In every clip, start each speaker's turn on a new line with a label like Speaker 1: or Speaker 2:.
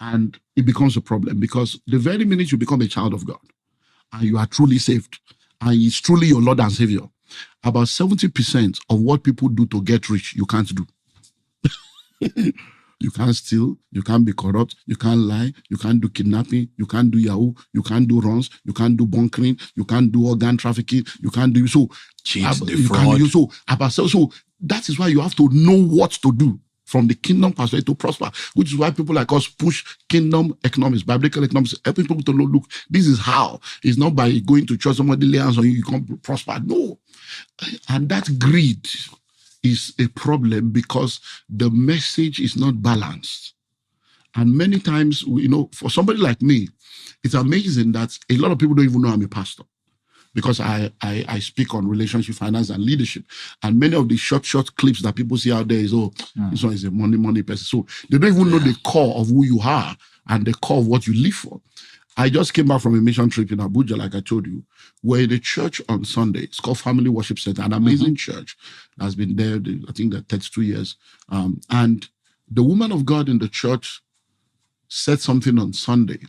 Speaker 1: And it becomes a problem because the very minute you become a child of God and you are truly saved and He's truly your Lord and Savior, about 70% of what people do to get rich, you can't do. You can't steal, you can't be corrupt, you can't lie, you can't do kidnapping, you can't do Yahoo, you can't do runs, you can't do bunkering, you can't do organ trafficking, you can't do so.
Speaker 2: Cheat, defraud.
Speaker 1: So that is why you have to know what to do from the kingdom perspective to prosper, which is why people like us push kingdom economics, biblical economics, helping people to know, look, this is how. It's not by going to church, somebody lay hands on you, you can't prosper. No. And that greed is a problem because the message is not balanced. And many times, for somebody like me, it's amazing that a lot of people don't even know I'm a pastor because I speak on relationship, finance, and leadership. And many of the short clips that people see out there is, this one is a money person. So they don't even know the core of who you are and the core of what you live for. I just came back from a mission trip in Abuja, like I told you. We're in a church on Sunday. It's called Family Worship Center, an amazing church that's been there, I think, they're 32 years. And the woman of God in the church said something on Sunday.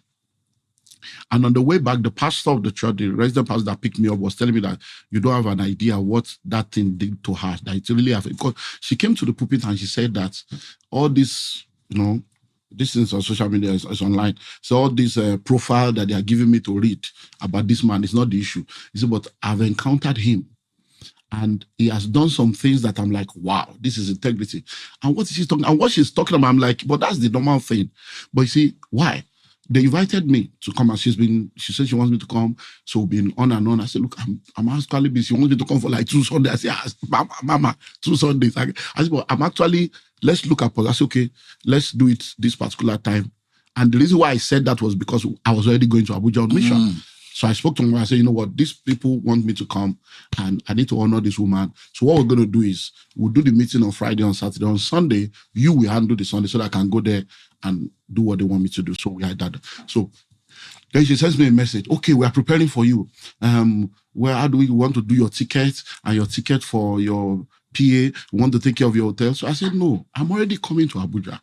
Speaker 1: And on the way back, the pastor of the church, the resident pastor that picked me up, was telling me that you don't have an idea what that thing did to her. That it really happened. Because she came to the pulpit and she said that all this, this is on social media, is online. So all this profile that they are giving me to read about this man is not the issue. He said, but I've encountered him. And he has done some things that I'm like, wow, this is integrity. And what is she talking? And what she's talking about, I'm like, but that's the normal thing. But you see, why? They invited me to come, and she said she wants me to come. So we've been on and on. I said, look, I'm actually busy. She wants me to come for like 2 Sundays. I said, Mama, 2 Sundays. I said, but I'm actually, let's look at, I said, okay, let's do it this particular time. And the reason why I said that was because I was already going to Abuja on mission. So I spoke to him and I said, you know what, these people want me to come and I need to honor this woman. So what we're going to do is we'll do the meeting on Friday, on Saturday. On Sunday, you will handle the Sunday so that I can go there and do what they want me to do. So we had that. So then she sends me a message. Okay, we are preparing for you. How do we want to do your ticket and your ticket for your PA? We want to take care of your hotel. So I said, no, I'm already coming to Abuja.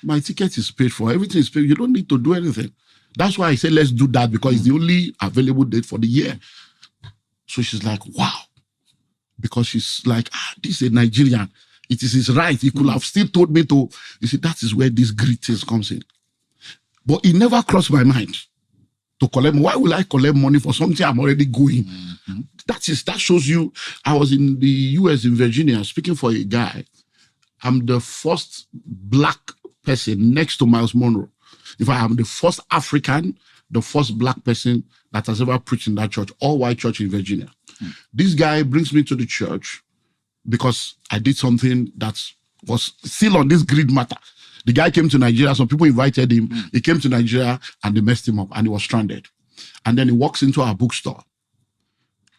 Speaker 1: My ticket is paid for. Everything is paid. You don't need to do anything. That's why I said, let's do that because it's the only available date for the year. So she's like, wow. Because she's like, this is a Nigerian. It is his right. He could have still told me to. You see, that is where this greetings comes in. But it never crossed my mind to collect. Why will I collect money for something I'm already going? That shows you. I was in the US, in Virginia, speaking for a guy. I'm the first black person next to Miles Monroe. In fact, I'm the first African, the first black person that has ever preached in that church, all-white church in Virginia. This guy brings me to the church because I did something that was still on this greed matter. The guy came to Nigeria. Some people invited him. He came to Nigeria and they messed him up and he was stranded. And then he walks into our bookstore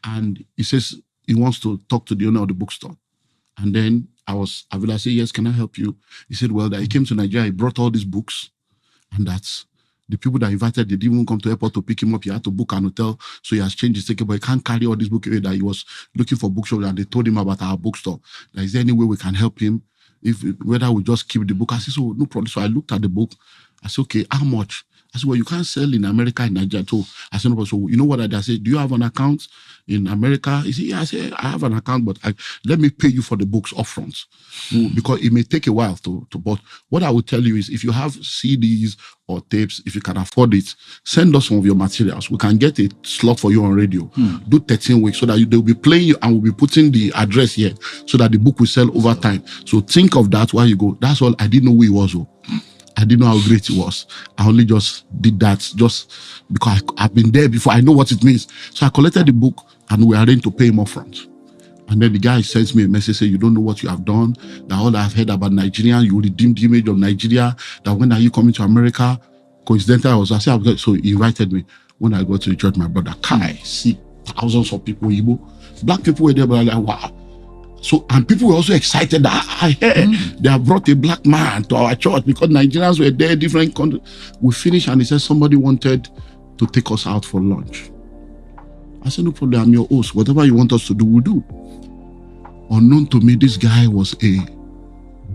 Speaker 1: and he says he wants to talk to the owner of the bookstore. And then I said, yes, can I help you? He said, well, that he came to Nigeria. He brought all these books. And that's the people that invited, they didn't even come to the airport to pick him up. He had to book an hotel. So he has changed his ticket, but he can't carry all these books away that he was looking for bookstore. And they told him about our bookstore. Is there any way we can help him? Whether we just keep the book. I said, so no problem. So I looked at the book. I said, okay, how much? I said, well, you can't sell in America, in Nigeria. So I said, no, so you know what I did? I said, do you have an account in America? He said, yeah. I said, I have an account, but let me pay you for the books upfront because it may take a while to but what I will tell you is if you have CDs or tapes, if you can afford it, send us some of your materials. We can get a slot for you on radio. Do 13 weeks so that they'll be playing you and we'll be putting the address here so that the book will sell over time. So think of that while you go. That's all. I didn't know who he was. I didn't know how great it was. I only just did that just because I've been there before. I know what it means. So I collected the book and we arranged to pay him up front. And then the guy sends me a message saying, you don't know what you have done. That all I've heard about Nigeria, you redeemed the image of Nigeria. That when are you coming to America? Coincidentally, so he invited me. When I got to the church, my brother, see thousands of people, Igbo. Black people were there, but I'm like, wow. So, and people were also excited that I heard they have brought a black man to our church because Nigerians were there, different countries. We finished and he said somebody wanted to take us out for lunch. I said, no problem, I'm your host. Whatever you want us to do, we'll do. Unknown to me, this guy was a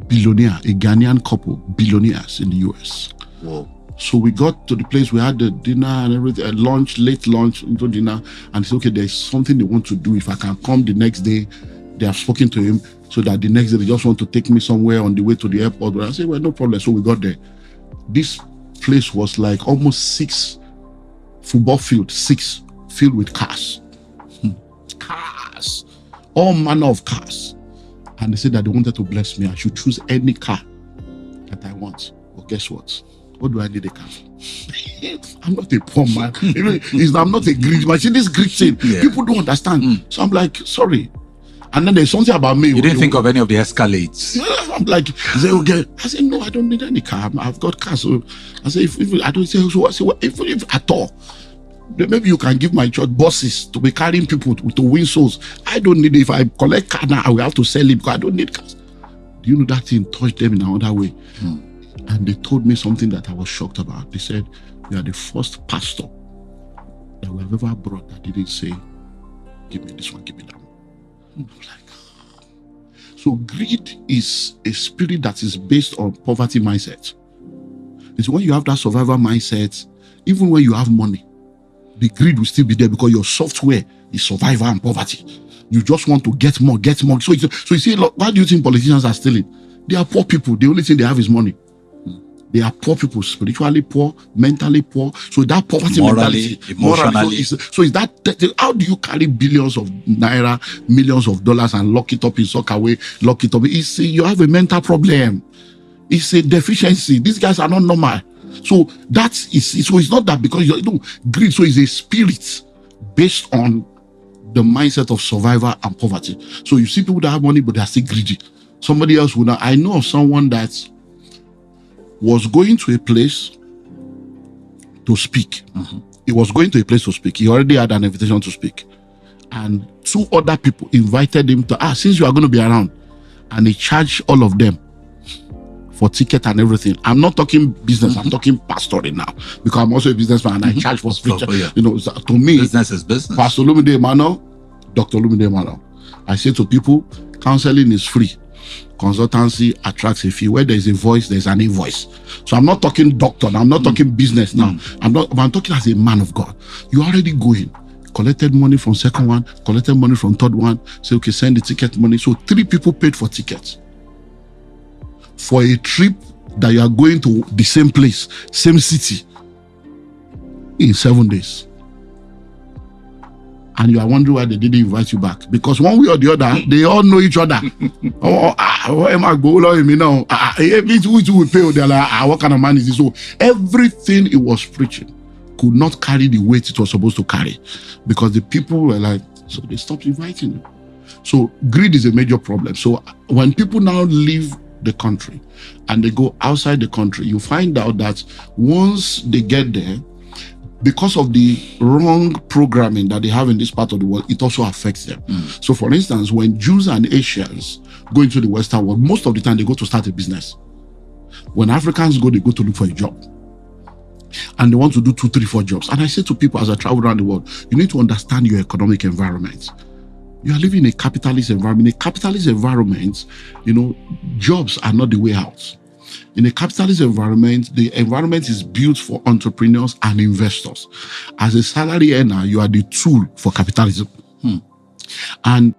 Speaker 1: billionaire, a Ghanaian couple, billionaires in the US.
Speaker 2: Whoa.
Speaker 1: So we got to the place, we had the dinner and everything, lunch, late lunch into dinner, and he said, okay, there's something they want to do. If I can come the next day, they have spoken to him, so that the next day they just want to take me somewhere on the way to the airport. And I said, well, no problem. So we got there. This place was like almost 6 football field, 6 filled with cars. Cars. All manner of cars. And they said that they wanted to bless me. I should choose any car that I want. But guess what? What do I need a car for? I'm not a poor man. I'm not a Greek. But see, this Greek thing, people don't understand. So I'm like, sorry. And then there's something about me.
Speaker 2: You didn't think of any of the Escalades?
Speaker 1: I'm like, okay. I said, no, I don't need any car. I've got cars. So I said, if I don't say, so I say, well, if at all, then maybe you can give my church buses to be carrying people to win souls. I don't need it. If I collect car now, I will have to sell it because I don't need cars. Do you know that thing touched them in another way? And they told me something that I was shocked about. They said, you are the first pastor that we have ever brought that didn't say, give me this one, give me that one. I'm like, so greed is a spirit that is based on poverty mindset. It's when you have that survival mindset, even when you have money, the greed will still be there because your software is survival and poverty. You just want to get more, get more. So you see, why do you think politicians are stealing? They are poor people. The only thing they have is money. They are poor people, spiritually poor, mentally poor. So that poverty mentality,
Speaker 2: emotionally.
Speaker 1: So is that how do you carry billions of naira, millions of dollars and lock it up in sock away, lock it up? You have a mental problem. It's a deficiency. These guys are not normal. So that is so it's not that because greed. So it's a spirit based on the mindset of survival and poverty. So you see people that have money but they are still greedy. Somebody else would not. I know of someone that was going to a place to speak. He was going to a place to speak. He already had an invitation to speak. And 2 other people invited him to, since you are going to be around. And he charged all of them for ticket and everything. I'm not talking business, I'm talking pastoring now. Because I'm also a businessman and I charge for speech. To me,
Speaker 2: business is business.
Speaker 1: Pastor Olumide Emmanuel, Dr. Olumide Emmanuel. I say to people, counseling is free. Consultancy attracts a fee. Where there is a voice, there's an invoice. So I'm not talking doctor, I'm not talking business now. I'm talking as a man of God. You already going, collected money from second one, collected money from third one. Say, okay, send the ticket money. So 3 people paid for tickets for a trip that you are going to the same place, same city in 7 days. And you are wondering why they didn't invite you back. Because one way or the other, they all know each other. Am I going me now? Which will pay? They're like, what kind of man is this? So everything it was preaching could not carry the weight it was supposed to carry. Because the people were like, so they stopped inviting you. So greed is a major problem. So when people now leave the country and they go outside the country, you find out that once they get there, because of the wrong programming that they have in this part of the world, it also affects them. So for instance, when Jews and Asians go into the Western world, most of the time they go to start a business. When Africans go, they go to look for a job. And they want to do 2, 3, 4 jobs. And I say to people as I travel around the world, you need to understand your economic environment. You are living in a capitalist environment. In a capitalist environment, jobs are not the way out. In a capitalist environment, the environment is built for entrepreneurs and investors. As a salary earner, you are the tool for capitalism. And